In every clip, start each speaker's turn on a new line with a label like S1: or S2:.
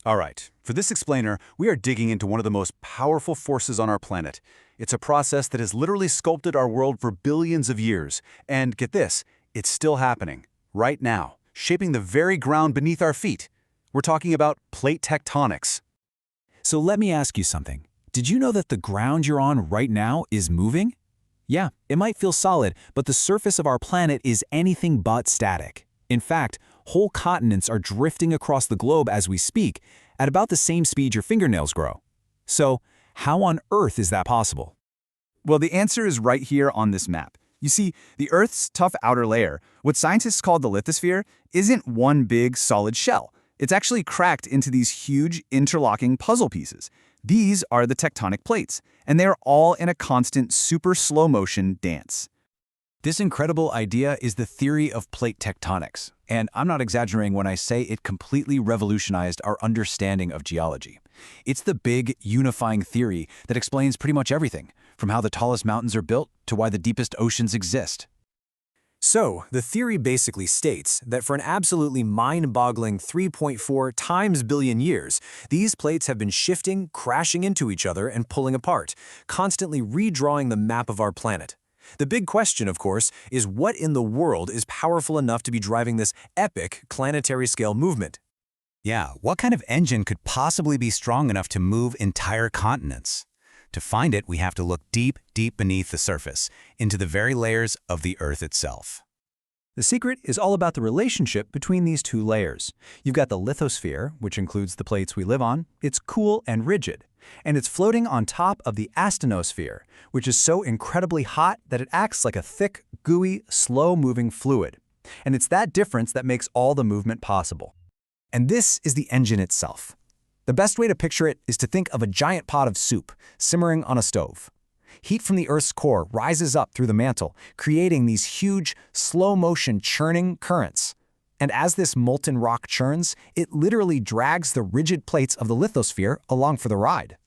S1: All right, for this explainer, we are digging into one of the most powerful forces on our planet. It's a process that has literally sculpted our world for billions of years. And get this, it's still happening, right now, shaping the very ground beneath our feet. We're talking about plate tectonics.
S2: So let me ask you something. Did you know that the ground you're on right now is moving? Yeah, it might feel solid, but the surface of our planet is anything but static. In fact, whole continents are drifting across the globe as we speak, at about the same speed your fingernails grow. So, how on earth is that possible?
S3: Well, the answer is right here on this map. You see, the Earth's tough outer layer, what scientists call the lithosphere, isn't one big solid shell. It's actually cracked into these huge interlocking puzzle pieces. These are the tectonic plates, and they're all in a constant super slow motion dance.
S2: This incredible idea is the theory of plate tectonics, and I'm not exaggerating when I say it completely revolutionized our understanding of geology. It's the big, unifying theory that explains pretty much everything, from how the tallest mountains are built to why the deepest oceans exist. So, the theory basically states that for an absolutely mind-boggling 3.4 times billion years, these plates have been shifting, crashing into each other, and pulling apart, constantly redrawing the map of our planet. The big question, of course, is what in the world is powerful enough to be driving this epic planetary-scale movement?
S4: Yeah, what kind of engine could possibly be strong enough to move entire continents? To find it, we have to look deep, deep beneath the surface, into the very layers of the Earth itself.
S2: The secret is all about the relationship between these two layers. You've got the lithosphere, which includes the plates we live on. It's cool and rigid. And it's floating on top of the astenosphere, which is so incredibly hot that it acts like a thick, gooey, slow-moving fluid. And it's that difference that makes all the movement possible. And this is the engine itself. The best way to picture it is to think of a giant pot of soup simmering on a stove. Heat from the Earth's core rises up through the mantle, creating these huge, slow-motion churning currents. And as this molten rock churns, it literally drags the rigid plates of the lithosphere along for the ride.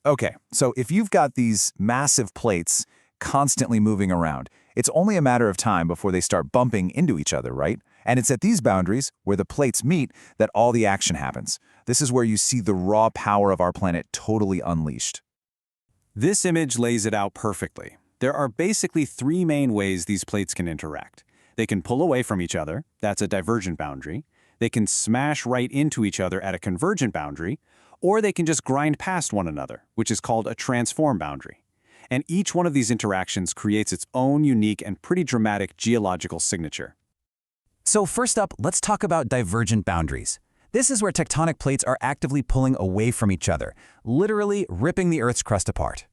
S3: Okay, so if you've got these massive plates constantly moving around, it's only a matter of time before they start bumping into each other, right? And it's at these boundaries, where the plates meet, that all the action happens. This is where you see the raw power of our planet totally unleashed.
S1: This image lays it out perfectly. There are basically three main ways these plates can interact. They can pull away from each other, that's a divergent boundary. They can smash right into each other at a convergent boundary, or they can just grind past one another, which is called a transform boundary. And each one of these interactions creates its own unique and pretty dramatic geological signature.
S2: So first up, let's talk about divergent boundaries. This is where tectonic plates are actively pulling away from each other, literally ripping the Earth's crust apart.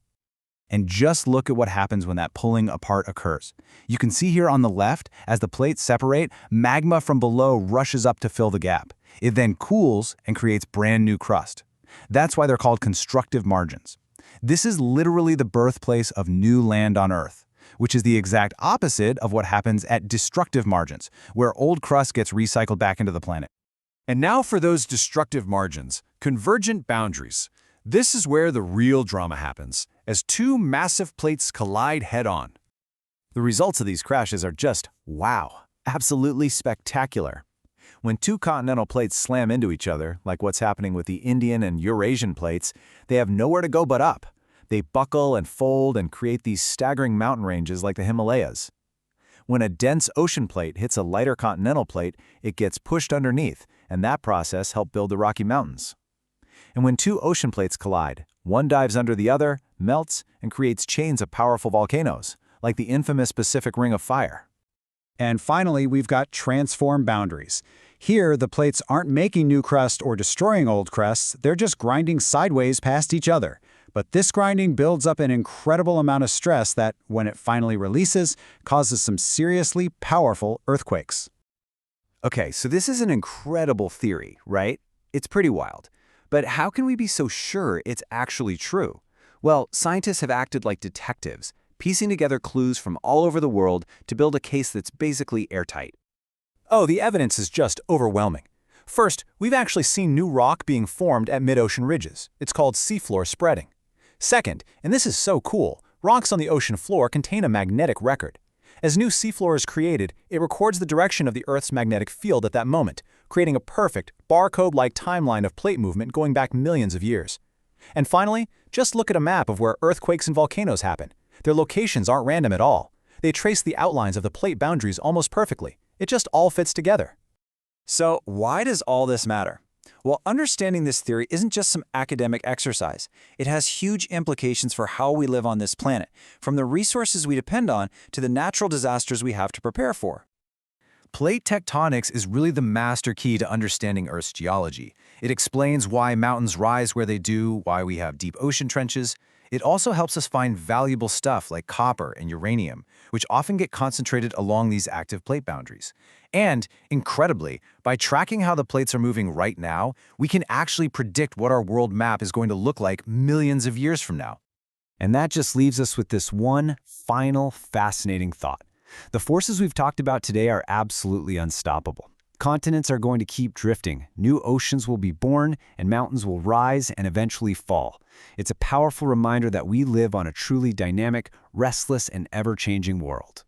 S3: And just look at what happens when that pulling apart occurs. You can see here on the left, as the plates separate, magma from below rushes up to fill the gap. It then cools and creates brand new crust. That's why they're called constructive margins. This is literally the birthplace of new land on Earth, which is the exact opposite of what happens at destructive margins, where old crust gets recycled back into the planet.
S5: And now for those destructive margins, convergent boundaries. This is where the real drama happens, as two massive plates collide head-on.
S3: The results of these crashes are just, wow, absolutely spectacular. When two continental plates slam into each other, like what's happening with the Indian and Eurasian plates, they have nowhere to go but up. They buckle and fold and create these staggering mountain ranges like the Himalayas. When a dense ocean plate hits a lighter continental plate, it gets pushed underneath, and that process helped build the Rocky Mountains. And when two ocean plates collide, one dives under the other, melts, and creates chains of powerful volcanoes, like the infamous Pacific Ring of Fire.
S6: And finally, we've got transform boundaries. Here, the plates aren't making new crust or destroying old crusts, they're just grinding sideways past each other. But this grinding builds up an incredible amount of stress that, when it finally releases, causes some seriously powerful earthquakes.
S3: Okay, so this is an incredible theory, right? It's pretty wild. But how can we be so sure it's actually true? Well, scientists have acted like detectives, piecing together clues from all over the world to build a case that's basically airtight.
S2: Oh, the evidence is just overwhelming. First, we've actually seen new rock being formed at mid-ocean ridges. It's called seafloor spreading. Second, and this is so cool, rocks on the ocean floor contain a magnetic record. As new seafloor is created, it records the direction of the Earth's magnetic field at that moment,
S3: creating a perfect, barcode-like timeline of plate movement going back millions of years. And finally, just look at a map of where earthquakes and volcanoes happen. Their locations aren't random at all. They trace the outlines of the plate boundaries almost perfectly. It just all fits together.
S2: So why does all this matter? Well, understanding this theory isn't just some academic exercise. It has huge implications for how we live on this planet, from the resources we depend on to the natural disasters we have to prepare for.
S3: Plate tectonics is really the master key to understanding Earth's geology. It explains why mountains rise where they do, why we have deep ocean trenches. It also helps us find valuable stuff like copper and uranium, which often get concentrated along these active plate boundaries. And, incredibly, by tracking how the plates are moving right now, we can actually predict what our world map is going to look like millions of years from now. And that just leaves us with this one final fascinating thought. The forces we've talked about today are absolutely unstoppable. Continents are going to keep drifting, new oceans will be born, and mountains will rise and eventually fall. It's a powerful reminder that we live on a truly dynamic, restless, and ever-changing world.